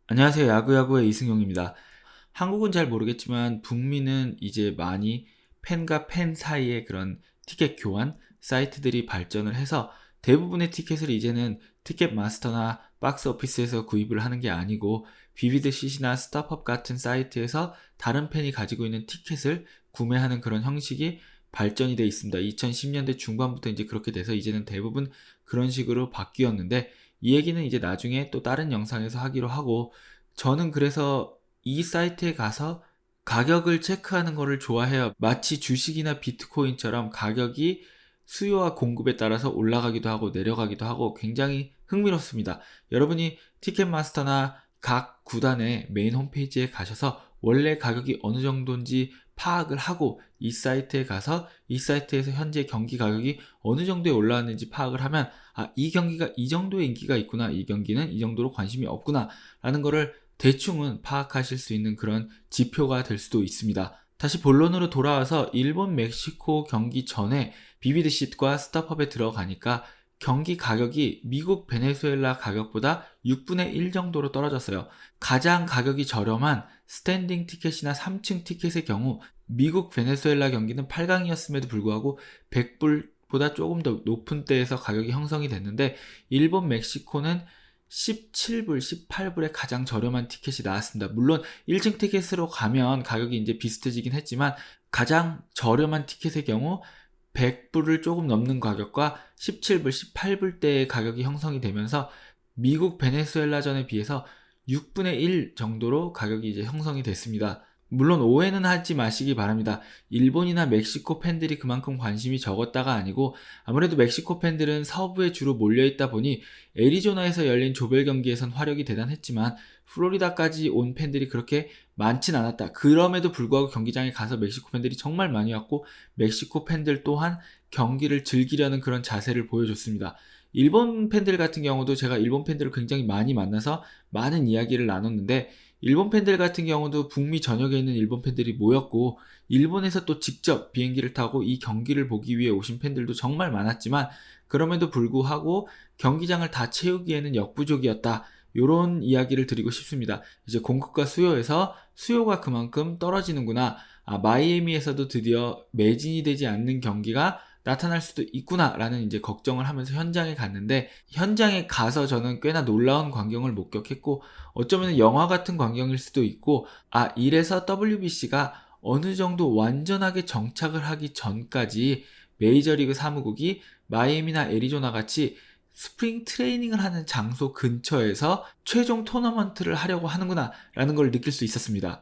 안녕하세요. 야구야구의 이승용입니다. 한국은 잘 모르겠지만 북미는 이제 많이 팬과 팬 사이의 그런 티켓 교환 사이트들이 발전을 해서 대부분의 티켓을 이제는 티켓 마스터나 박스 오피스에서 구입을 하는 게 아니고 비비드 쉿이나 스타팝 같은 사이트에서 다른 팬이 가지고 있는 티켓을 구매하는 그런 형식이 발전이 되어 있습니다. 2010년대 중반부터 이제 그렇게 돼서 이제는 대부분 그런 식으로 바뀌었는데, 이 얘기는 이제 나중에 또 다른 영상에서 하기로 하고, 저는 그래서 이 사이트에 가서 가격을 체크하는 거를 좋아해요. 마치 주식이나 비트코인처럼 가격이 수요와 공급에 따라서 올라가기도 하고 내려가기도 하고 굉장히 흥미롭습니다. 여러분이 티켓마스터나 각 구단의 메인 홈페이지에 가셔서 원래 가격이 어느 정도인지 파악을 하고 이 사이트에 가서 이 사이트에서 현재 경기 가격이 어느 정도에 올라왔는지 파악을 하면, 이 경기가 이 정도의 인기가 있구나, 이 경기는 이 정도로 관심이 없구나 라는 거를 대충은 파악하실 수 있는 그런 지표가 될 수도 있습니다. 다시 본론으로 돌아와서 일본 멕시코 경기 전에 비비드 쉿과 스타팝에 들어가니까 경기 가격이 미국 베네수엘라 가격보다 6분의 1 정도로 떨어졌어요. 가장 가격이 저렴한 스탠딩 티켓이나 3층 티켓의 경우 미국 베네수엘라 경기는 8강이었음에도 불구하고 100불보다 조금 더 높은 때에서 가격이 형성이 됐는데, 일본 멕시코는 17불, 18불에 가장 저렴한 티켓이 나왔습니다. 물론 1층 티켓으로 가면 가격이 이제 비슷해지긴 했지만 가장 저렴한 티켓의 경우 100불을 조금 넘는 가격과 17불, 18불대의 가격이 형성이 되면서 미국 베네수엘라전에 비해서 6분의 1 정도로 가격이 이제 형성이 됐습니다. 물론 오해는 하지 마시기 바랍니다. 일본이나 멕시코 팬들이 그만큼 관심이 적었다가 아니고, 아무래도 멕시코 팬들은 서부에 주로 몰려있다 보니 애리조나에서 열린 조별 경기에선 화력이 대단했지만 플로리다까지 온 팬들이 그렇게 많진 않았다. 그럼에도 불구하고 경기장에 가서 멕시코 팬들이 정말 많이 왔고, 멕시코 팬들 또한 경기를 즐기려는 그런 자세를 보여줬습니다. 일본 팬들 같은 경우도 제가 일본 팬들을 굉장히 많이 만나서 많은 이야기를 나눴는데, 일본 팬들 같은 경우도 북미 전역에 있는 일본 팬들이 모였고, 일본에서 또 직접 비행기를 타고 이 경기를 보기 위해 오신 팬들도 정말 많았지만 그럼에도 불구하고 경기장을 다 채우기에는 역부족이었다, 요런 이야기를 드리고 싶습니다. 이제 공급과 수요에서 수요가 그만큼 떨어지는구나, 마이애미에서도 드디어 매진이 되지 않는 경기가 나타날 수도 있구나 라는 이제 걱정을 하면서 현장에 갔는데, 현장에 가서 저는 꽤나 놀라운 광경을 목격했고, 어쩌면 영화 같은 광경일 수도 있고, 이래서 WBC가 어느 정도 완전하게 정착을 하기 전까지 메이저리그 사무국이 마이애미나 애리조나 같이 스프링 트레이닝을 하는 장소 근처에서 최종 토너먼트를 하려고 하는구나 라는 걸 느낄 수 있었습니다.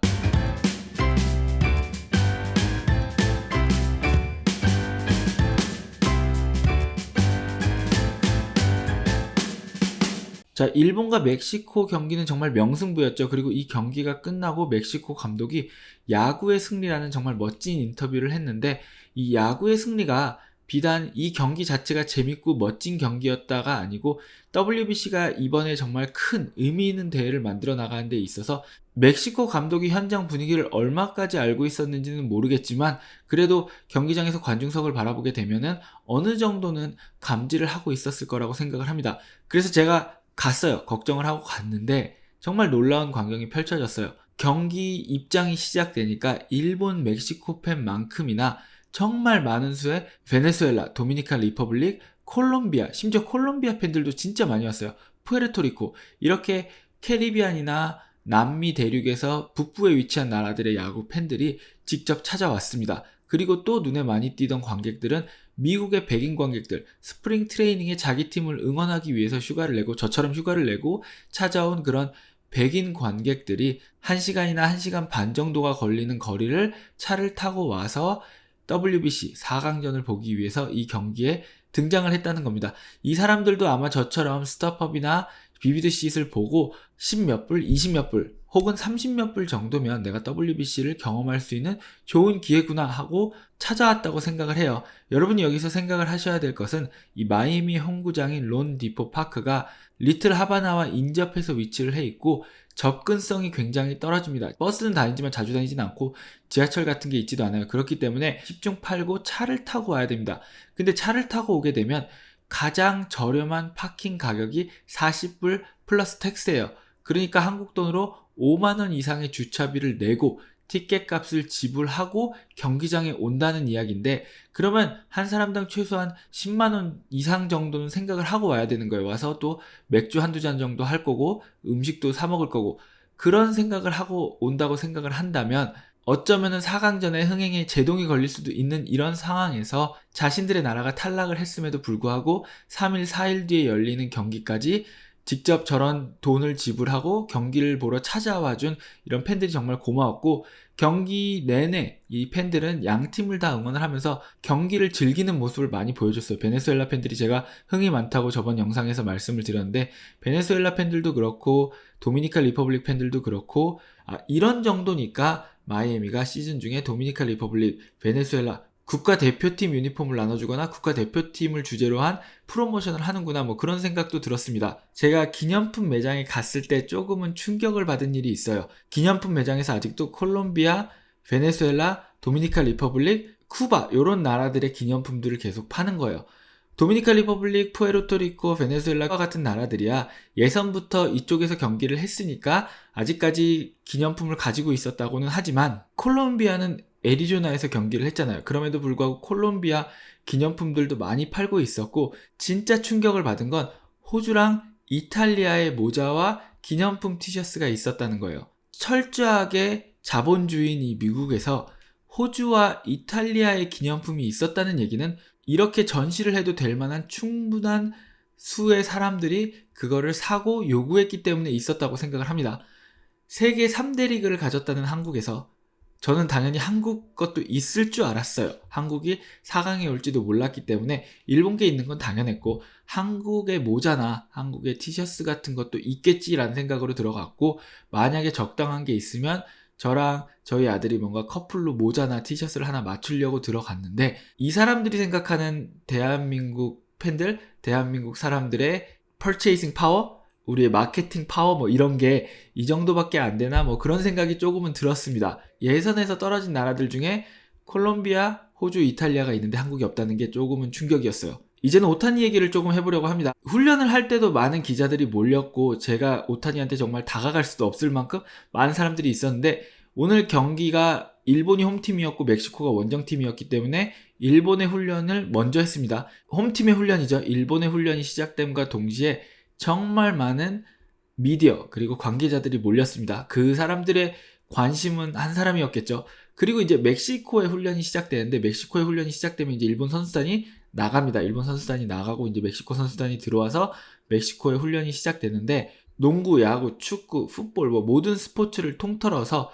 자, 일본과 멕시코 경기는 정말 명승부였죠. 그리고 이 경기가 끝나고 멕시코 감독이 야구의 승리라는 정말 멋진 인터뷰를 했는데, 이 야구의 승리가 비단 이 경기 자체가 재밌고 멋진 경기였다가 아니고 WBC가 이번에 정말 큰 의미 있는 대회를 만들어 나가는 데 있어서 멕시코 감독이 현장 분위기를 얼마까지 알고 있었는지는 모르겠지만 그래도 경기장에서 관중석을 바라보게 되면은 어느 정도는 감지를 하고 있었을 거라고 생각을 합니다. 그래서 제가 갔어요. 걱정을 하고 갔는데 정말 놀라운 광경이 펼쳐졌어요. 경기 입장이 시작되니까 일본 멕시코 팬만큼이나 정말 많은 수의 베네수엘라, 도미니칸 리퍼블릭, 콜롬비아, 심지어 콜롬비아 팬들도 진짜 많이 왔어요. 푸에르토리코, 이렇게 캐리비안이나 남미 대륙에서 북부에 위치한 나라들의 야구 팬들이 직접 찾아왔습니다. 그리고 또 눈에 많이 띄던 관객들은 미국의 백인 관객들, 스프링 트레이닝에 자기 팀을 응원하기 위해서 휴가를 내고, 저처럼 휴가를 내고 찾아온 그런 백인 관객들이 1시간이나 1시간 반 정도가 걸리는 거리를 차를 타고 와서 WBC 4강전을 보기 위해서 이 경기에 등장을 했다는 겁니다. 이 사람들도 아마 저처럼 스타팝이나 비비드 쉿을 보고 10몇 불, 20몇 불 혹은 30몇 불 정도면 내가 WBC를 경험할 수 있는 좋은 기회구나 하고 찾아왔다고 생각을 해요. 여러분이 여기서 생각을 하셔야 될 것은 이 마이애미 홈구장인 론디포 파크가 리틀 하바나와 인접해서 위치를 해 있고 접근성이 굉장히 떨어집니다. 버스는 다니지만 자주 다니진 않고 지하철 같은 게 있지도 않아요. 그렇기 때문에 10중 8구 차를 타고 와야 됩니다. 근데 차를 타고 오게 되면 가장 저렴한 파킹 가격이 40불 플러스 텍스예요. 그러니까 한국 돈으로 5만 원 이상의 주차비를 내고 티켓 값을 지불하고 경기장에 온다는 이야기인데, 그러면 한 사람당 최소한 10만 원 이상 정도는 생각을 하고 와야 되는 거예요. 와서 또 맥주 한두 잔 정도 할 거고 음식도 사 먹을 거고, 그런 생각을 하고 온다고 생각을 한다면 어쩌면은 4강전에 흥행에 제동이 걸릴 수도 있는 이런 상황에서 자신들의 나라가 탈락을 했음에도 불구하고 3일, 4일 뒤에 열리는 경기까지 직접 저런 돈을 지불하고 경기를 보러 찾아와준 이런 팬들이 정말 고마웠고, 경기 내내 이 팬들은 양 팀을 다 응원을 하면서 경기를 즐기는 모습을 많이 보여줬어요. 베네수엘라 팬들이 제가 흥이 많다고 저번 영상에서 말씀을 드렸는데, 베네수엘라 팬들도 그렇고 도미니카 리퍼블릭 팬들도 그렇고, 이런 정도니까 마이애미가 시즌 중에 도미니카 리퍼블릭, 베네수엘라 국가대표팀 유니폼을 나눠주거나 국가대표팀을 주제로 한 프로모션을 하는구나, 뭐 그런 생각도 들었습니다. 제가 기념품 매장에 갔을 때 조금은 충격을 받은 일이 있어요. 기념품 매장에서 아직도 콜롬비아, 베네수엘라, 도미니카 리퍼블릭, 쿠바 이런 나라들의 기념품들을 계속 파는 거예요. 도미니카 리퍼블릭, 푸에르토리코, 베네수엘라와 같은 나라들이야 예선부터 이쪽에서 경기를 했으니까 아직까지 기념품을 가지고 있었다고는 하지만, 콜롬비아는 애리조나에서 경기를 했잖아요. 그럼에도 불구하고 콜롬비아 기념품들도 많이 팔고 있었고, 진짜 충격을 받은 건 호주랑 이탈리아의 모자와 기념품 티셔츠가 있었다는 거예요. 철저하게 자본주의인 이 미국에서 호주와 이탈리아의 기념품이 있었다는 얘기는 이렇게 전시를 해도 될 만한 충분한 수의 사람들이 그거를 사고 요구했기 때문에 있었다고 생각을 합니다. 세계 3대 리그를 가졌다는 한국에서 저는 당연히 한국 것도 있을 줄 알았어요. 한국이 4강에 올지도 몰랐기 때문에 일본계 있는 건 당연했고, 한국의 모자나 한국의 티셔츠 같은 것도 있겠지라는 생각으로 들어갔고, 만약에 적당한 게 있으면 저랑 저희 아들이 뭔가 커플로 모자나 티셔츠를 하나 맞추려고 들어갔는데, 이 사람들이 생각하는 대한민국 팬들, 대한민국 사람들의 퍼체이싱 파워, 우리의 마케팅 파워 뭐 이런 게 이 정도밖에 안 되나, 뭐 그런 생각이 조금은 들었습니다. 예선에서 떨어진 나라들 중에 콜롬비아, 호주, 이탈리아가 있는데 한국이 없다는 게 조금은 충격이었어요. 이제는 오타니 얘기를 조금 해보려고 합니다. 훈련을 할 때도 많은 기자들이 몰렸고, 제가 오타니한테 정말 다가갈 수도 없을 만큼 많은 사람들이 있었는데, 오늘 경기가 일본이 홈팀이었고 멕시코가 원정팀이었기 때문에 일본의 훈련을 먼저 했습니다. 홈팀의 훈련이죠. 일본의 훈련이 시작됨과 동시에 정말 많은 미디어 그리고 관계자들이 몰렸습니다. 그 사람들의 관심은 한 사람이었겠죠. 그리고 이제 멕시코의 훈련이 시작되는데, 멕시코의 훈련이 시작되면 이제 일본 선수단이 나갑니다. 일본 선수단이 나가고 이제 멕시코 선수단이 들어와서 멕시코의 훈련이 시작되는데, 농구, 야구, 축구, 풋볼 뭐 모든 스포츠를 통틀어서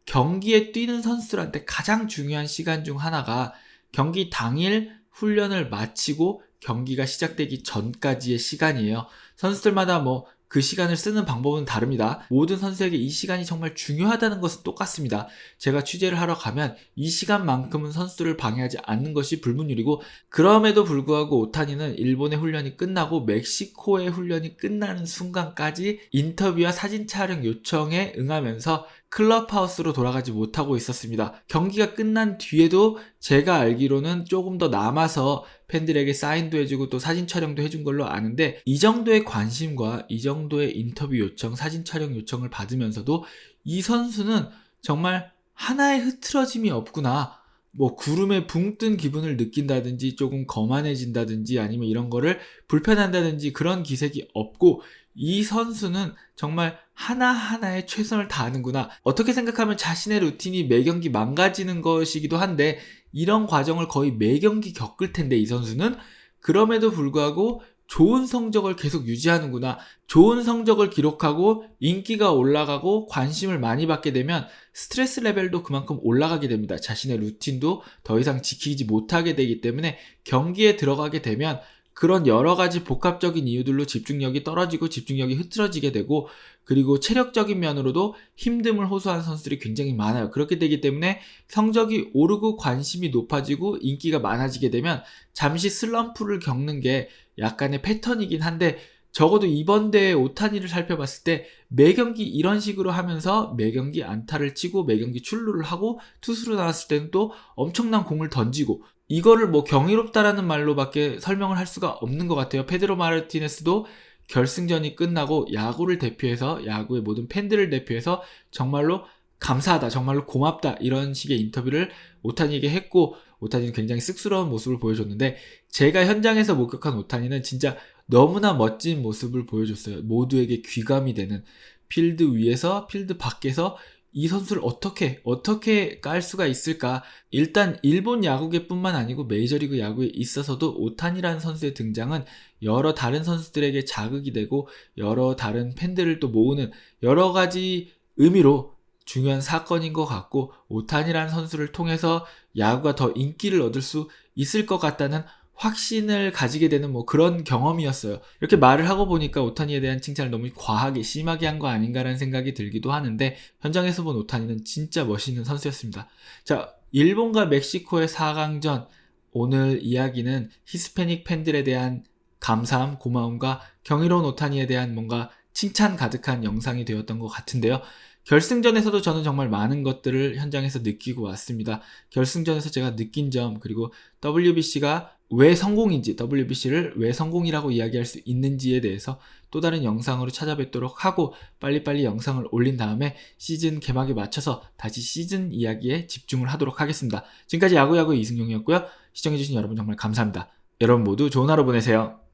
경기에 뛰는 선수들한테 가장 중요한 시간 중 하나가 경기 당일 훈련을 마치고 경기가 시작되기 전까지의 시간이에요. 선수들마다 뭐 그 시간을 쓰는 방법은 다릅니다. 모든 선수에게 이 시간이 정말 중요하다는 것은 똑같습니다. 제가 취재를 하러 가면 이 시간만큼은 선수들을 방해하지 않는 것이 불문율이고, 그럼에도 불구하고 오타니는 일본의 훈련이 끝나고 멕시코의 훈련이 끝나는 순간까지 인터뷰와 사진 촬영 요청에 응하면서 클럽하우스로 돌아가지 못하고 있었습니다. 경기가 끝난 뒤에도 제가 알기로는 조금 더 남아서 팬들에게 사인도 해주고 또 사진 촬영도 해준 걸로 아는데, 이 정도의 관심과 이 정도의 인터뷰 요청, 사진 촬영 요청을 받으면서도 이 선수는 정말 하나의 흐트러짐이 없구나, 뭐 구름에 붕 뜬 기분을 느낀다든지 조금 거만해진다든지 아니면 이런 거를 불편한다든지 그런 기색이 없고, 이 선수는 정말 하나하나에 최선을 다하는구나. 어떻게 생각하면 자신의 루틴이 매 경기 망가지는 것이기도 한데, 이런 과정을 거의 매 경기 겪을 텐데 이 선수는 그럼에도 불구하고 좋은 성적을 계속 유지하는구나. 좋은 성적을 기록하고 인기가 올라가고 관심을 많이 받게 되면 스트레스 레벨도 그만큼 올라가게 됩니다. 자신의 루틴도 더 이상 지키지 못하게 되기 때문에 경기에 들어가게 되면 그런 여러 가지 복합적인 이유들로 집중력이 떨어지고 집중력이 흐트러지게 되고, 그리고 체력적인 면으로도 힘듦을 호소하는 선수들이 굉장히 많아요. 그렇게 되기 때문에 성적이 오르고 관심이 높아지고 인기가 많아지게 되면 잠시 슬럼프를 겪는 게 약간의 패턴이긴 한데, 적어도 이번 대회 오타니를 살펴봤을 때 매 경기 이런 식으로 하면서 매 경기 안타를 치고 매 경기 출루를 하고 투수로 나왔을 때는 또 엄청난 공을 던지고, 이거를 뭐 경이롭다라는 말로밖에 설명을 할 수가 없는 것 같아요. 페드로 마르티네스도 결승전이 끝나고 야구를 대표해서, 야구의 모든 팬들을 대표해서 정말로 감사하다, 정말로 고맙다, 이런 식의 인터뷰를 오타니에게 했고, 오타니는 굉장히 쑥스러운 모습을 보여줬는데, 제가 현장에서 목격한 오타니는 진짜 너무나 멋진 모습을 보여줬어요. 모두에게 귀감이 되는, 필드 위에서 필드 밖에서 이 선수를 어떻게 깔 수가 있을까. 일단 일본 야구계뿐만 아니고 메이저리그 야구에 있어서도 오타니라는 선수의 등장은 여러 다른 선수들에게 자극이 되고 여러 다른 팬들을 또 모으는 여러 가지 의미로 중요한 사건인 것 같고, 오타니라는 선수를 통해서 야구가 더 인기를 얻을 수 있을 것 같다는 확신을 가지게 되는 뭐 그런 경험이었어요. 이렇게 말을 하고 보니까 오타니에 대한 칭찬을 너무 과하게 심하게 한 거 아닌가라는 생각이 들기도 하는데, 현장에서 본 오타니는 진짜 멋있는 선수였습니다. 자, 일본과 멕시코의 4강전, 오늘 이야기는 히스패닉 팬들에 대한 감사함, 고마움과 경이로운 오타니에 대한 뭔가 칭찬 가득한 영상이 되었던 것 같은데요. 결승전에서도 저는 정말 많은 것들을 현장에서 느끼고 왔습니다. 결승전에서 제가 느낀 점, 그리고 WBC가 왜 성공인지, WBC를 왜 성공이라고 이야기할 수 있는지에 대해서 또 다른 영상으로 찾아뵙도록 하고, 빨리빨리 영상을 올린 다음에 시즌 개막에 맞춰서 다시 시즌 이야기에 집중을 하도록 하겠습니다. 지금까지 야구야구 이승용이었고요. 시청해주신 여러분 정말 감사합니다. 여러분 모두 좋은 하루 보내세요.